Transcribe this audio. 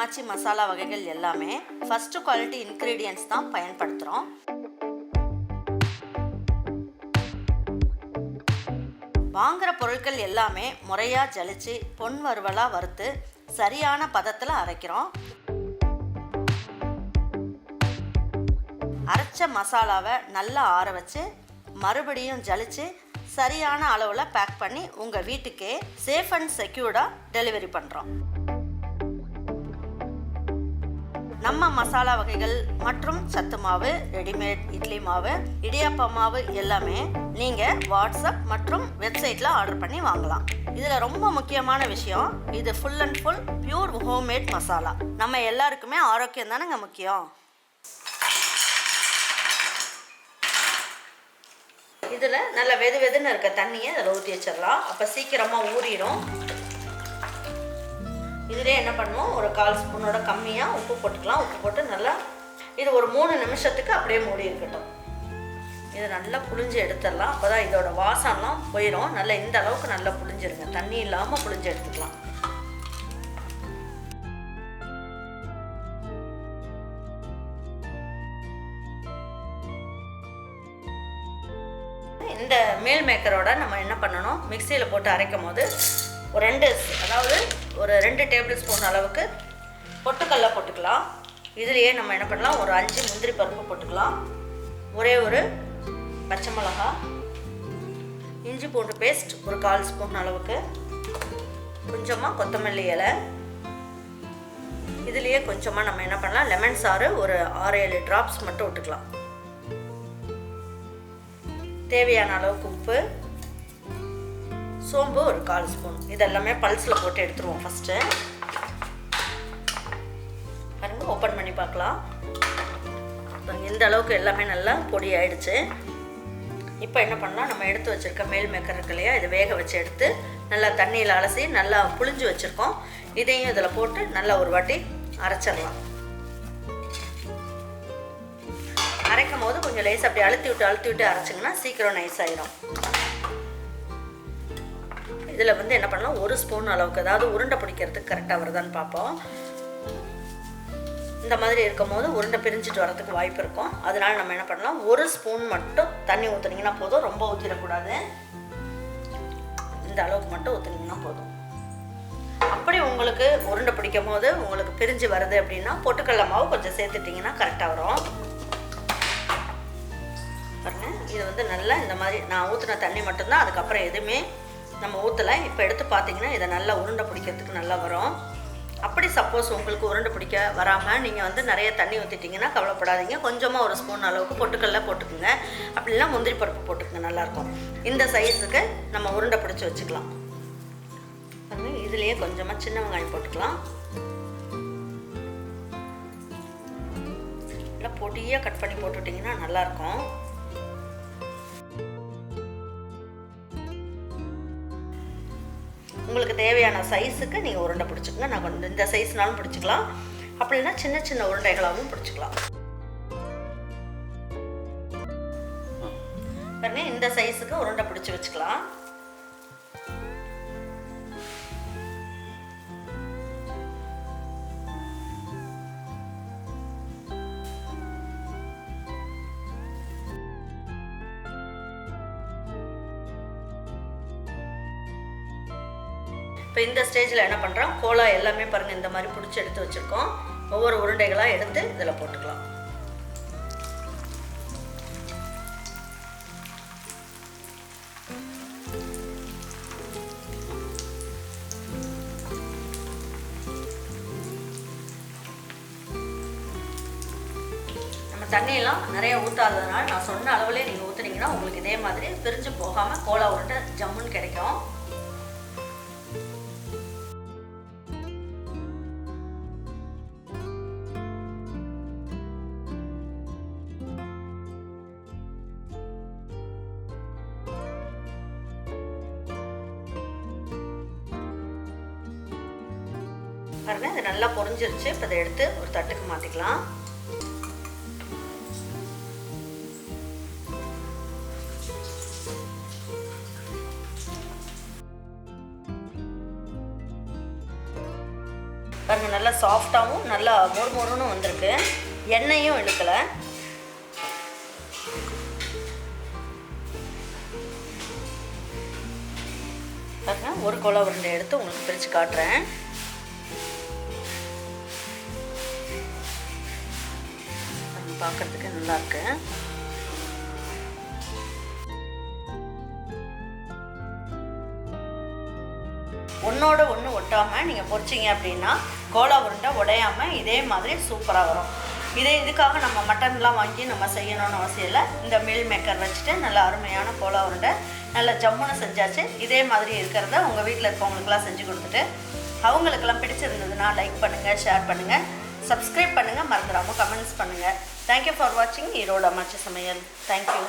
சமைச்சி மசாலா வகைகள் எல்லாமே ஃபர்ஸ்ட் குவாலிட்டி இன்க்ரீடியன்ட்ஸ் தான் பயன்படுத்துகிறோம். வாங்குகிற பொருட்கள் எல்லாமே முறையாக ஜலிச்சு பொன் வறுவலாக வறுத்து சரியான பதத்தில் அரைக்கிறோம். அரைச்ச மசாலாவை நல்லா ஆற வச்சு மறுபடியும் ஜலிச்சு சரியான அளவில் பேக் பண்ணி உங்கள் வீட்டுக்கே சேஃப் அண்ட் செக்யூர்டாக டெலிவரி பண்ணுறோம். நம்ம மசாலா வகைகள் மற்றும் சத்து மாவு, ரெடிமேட் இட்லி மாவு, இடியாப்ப மாவு எல்லாமே நீங்கள் வாட்ஸ்அப் மற்றும் வெப்சைட்டில் ஆர்டர் பண்ணி வாங்கலாம். இதில் ரொம்ப முக்கியமான விஷயம், இது full and full pure homemade masala. நம்ம எல்லாருக்குமே ஆரோக்கியம் தானேங்க முக்கியம். இதில் நல்ல வெதுன்னு இருக்க தண்ணியை அதில் ஊற்றி வச்சிடலாம். அப்போ சீக்கிரமாக ஊறிடும். இதிலே என்ன பண்ணுவோம், ஒரு 1/4 ஸ்பூனோட கம்மியாக உப்பு போட்டுக்கலாம். உப்பு போட்டு நல்லா இது ஒரு 3 நிமிஷத்துக்கு அப்படியே மூடி இருக்கட்டும். இதை நல்லா புளிஞ்சு எடுத்துடலாம். அப்போ தான் இதோட வாசம்லாம் போயிடும். நல்லா இந்த அளவுக்கு நல்லா புளிஞ்சிருங்க. தண்ணி இல்லாமல் புளிஞ்சு எடுத்துக்கலாம். இந்த மீல் மேக்கரோட நம்ம என்ன பண்ணணும், மிக்சியில் போட்டு அரைக்கும் போது ஒரு 2 டேபிள் ஸ்பூன் அளவுக்கு பொட்டுக்கல்ல போட்டுக்கலாம். இதுலேயே நம்ம என்ன பண்ணலாம், ஒரு 5 முந்திரி பருப்பு போட்டுக்கலாம். ஒரே ஒரு பச்சை மிளகாய், இஞ்சி பூண்டு பேஸ்ட் ஒரு 1/4 ஸ்பூன் அளவுக்கு, கொஞ்சமாக கொத்தமல்லி இலை. இதுலேயே கொஞ்சமாக நம்ம என்ன பண்ணலாம், லெமன் சாறு ஒரு 6-7 ட்ராப்ஸ் மட்டும் விட்டுக்கலாம். தேவையான அளவுக்கு உப்பு, சோம்பு ஒரு 1/4 ஸ்பூன். இதெல்லாமே பல்ஸில் போட்டு எடுத்துருவோம். ஃபஸ்ட்டு பாருங்க, ஓப்பன் பண்ணி பார்க்கலாம். இந்த அளவுக்கு எல்லாமே நல்லா பொடி ஆயிடுச்சு. இப்போ என்ன பண்ணலாம், நம்ம எடுத்து வச்சுருக்க மேல் மேக்கர் இருக்கு இல்லையா, இதை வேக வச்சு எடுத்து நல்லா தண்ணியில் அலசி நல்லா புளிஞ்சு வச்சுருக்கோம். இதையும் இதில் போட்டு நல்லா ஒரு வாட்டி அரைச்சிடலாம். அரைக்கும் போது கொஞ்சம் லேஸ் அப்படி அழுத்தி விட்டு அரைச்சிங்கன்னா சீக்கிரம் நைஸ் ஆகிடும். இதில் வந்து என்ன பண்ணலாம், 1 ஸ்பூன் அளவுக்கு, அதாவது உருண்டை பிடிக்கிறதுக்கு கரெக்டாக வருதான்னு பார்ப்போம். இந்த மாதிரி இருக்கும் போது உருண்டை பிரிஞ்சுட்டு வரதுக்கு வாய்ப்பு இருக்கும். அதனால நம்ம என்ன பண்ணலாம், 1 ஸ்பூன் மட்டும் தண்ணி ஊற்றுனீங்கன்னா போதும். ரொம்ப ஊற்றிடக்கூடாது. இந்த அளவுக்கு மட்டும் ஊற்றுனீங்கன்னா போதும். அப்படி உங்களுக்கு உருண்டை பிடிக்கும் போது உங்களுக்கு பிரிஞ்சு வருது அப்படின்னா பொட்டுக்கடலை மாவு கொஞ்சம் சேர்த்துட்டிங்கன்னா கரெக்டாக வரும். பாருங்க, இது வந்து நல்லா இந்த மாதிரி நான் ஊற்றின தண்ணி மட்டும்தான், அதுக்கப்புறம் எதுவுமே நம்ம ஊற்றலை. இப்போ எடுத்து பார்த்தீங்கன்னா இதை நல்லா உருண்டை பிடிக்கிறதுக்கு நல்லா வரும். அப்படி சப்போஸ் உங்களுக்கு உருண்டை பிடிக்க வராமல் நீங்கள் வந்து நிறைய தண்ணி ஊற்றிட்டிங்கன்னா கவலைப்படாதீங்க. கொஞ்சமாக 1 ஸ்பூன் அளவுக்கு பொட்டுக்கடலை போட்டுக்குங்க. அப்படின்னா முந்திரி பருப்பு போட்டுக்குங்க, நல்லாயிருக்கும். இந்த சைஸுக்கு நம்ம உருண்டை பிடிச்சி வச்சுக்கலாம். இதுலேயே கொஞ்சமாக சின்ன வெங்காயம் போட்டுக்கலாம். நல்லா பொடியாக கட் பண்ணி போட்டுட்டிங்கன்னா நல்லாயிருக்கும். உங்களுக்கு தேவையான சைஸுக்கு நீங்கள் உருண்டை பிடிச்சிக்கங்க. நான் கொஞ்சம் இந்த சைஸ்னாலும் பிடிச்சிக்கலாம், அப்படின்னா சின்ன சின்ன உருண்டைகளாகவும் பிடிச்சிக்கலாம். பாருங்க, இந்த சைஸுக்கு உருண்டை பிடிச்சி வச்சுக்கலாம். இப்போ இந்த ஸ்டேஜில் என்ன பண்ணுறோம், கோலா எல்லாமே பாருங்கள் இந்த மாதிரி பிடிச்சி எடுத்து வச்சுருக்கோம். ஒவ்வொரு உருண்டைகளாக எடுத்து இதில் போட்டுக்கலாம். நம்ம தண்ணியெல்லாம் நிறைய ஊற்றாததுனால நான் சொன்ன அளவுலேயே நீங்கள் ஊற்றுனீங்கன்னா உங்களுக்கு இதே மாதிரி பிரிஞ்சு போகாமல் கோலா உருண்டை ஜம்முன்னு கிடைக்கும். பாருங்க, இது நல்லா பொரிஞ்சிருச்சு. இப்போ இதை எடுத்து ஒரு தட்டுக்கு மாற்றிக்கலாம். பாருங்க, பாருங்கள் நல்லா சாஃப்டாகவும் நல்லா மொறுமொறுன்னு வந்திருக்கு, எண்ணெயும் இழுக்கலை. பாருங்க ஒரு கோலா உருண்டை எடுத்து உங்களுக்கு பிரித்து காட்டுறேன். பார்க்குறதுக்கு நல்லாயிருக்கு. ஒன்றோட ஒன்று ஒட்டாமல் நீங்கள் பொரிச்சிங்க அப்படின்னா கோலா உருண்டை உடையாமல் இதே மாதிரி சூப்பராக வரும். இதுக்காக நம்ம மட்டன்லாம் வாங்கி நம்ம செய்யணும்னு அவசியம் இல்லை. இந்த மீல் மேக்கர் வச்சுட்டு நல்ல அருமையான கோலா உருண்டை நல்லா ஜம்முன்னு செஞ்சாச்சு. இதே மாதிரி இருக்கிறத உங்கள் வீட்டில் இருக்கவங்களுக்கெல்லாம் செஞ்சு கொடுத்துட்டு அவங்களுக்கெல்லாம் பிடிச்சிருந்ததுன்னா லைக் பண்ணுங்கள், ஷேர் பண்ணுங்கள், சப்ஸ்கிரைப் பண்ணுங்கள், மறந்துடாமல் கமெண்ட்ஸ் பண்ணுங்கள். தேங்க்யூ ஃபார் வாட்சிங் ஈரோடு அம்மாச்சி சமையல். தேங்க்யூ.